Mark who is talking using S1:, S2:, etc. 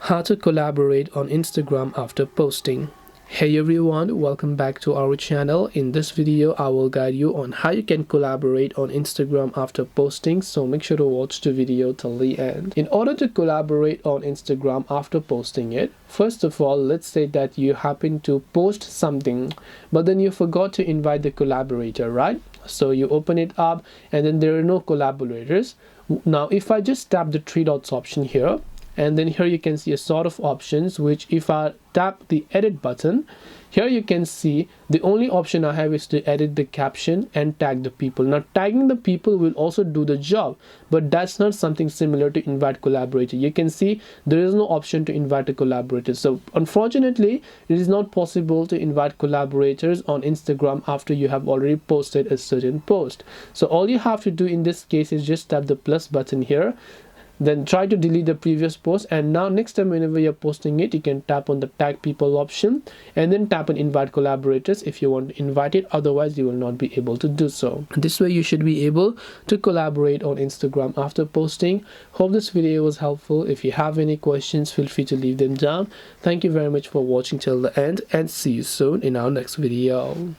S1: How to collaborate on Instagram after posting. Hey everyone, welcome back to our channel. In this video I will guide you on how you can collaborate on Instagram after posting, so make sure to watch the video till the end. In order to collaborate on Instagram after posting it, first of all, let's say that you happen to post something but then you forgot to invite the collaborator, right? So you open it up and then there are no collaborators. Now if I just tap the three dots option here, and then here you can see a sort of options, which if I tap the edit button, here you can see the only option I have is to edit the caption and tag the people. Now tagging the people will also do the job, but that's not something similar to invite collaborator. You can see there is no option to invite a collaborator. So unfortunately it is not possible to invite collaborators on Instagram after you have already posted a certain post. So all you have to do in this case is just tap the plus button here, then try to delete the previous post, and now next time whenever you're posting it, you can tap on the tag people option and then tap on invite collaborators if you want to invite it. Otherwise you will not be able to do so. This way you should be able to collaborate on Instagram after posting. Hope this video was helpful. If you have any questions, feel free to leave them down. Thank you very much for watching till the end, and see you soon in our next video.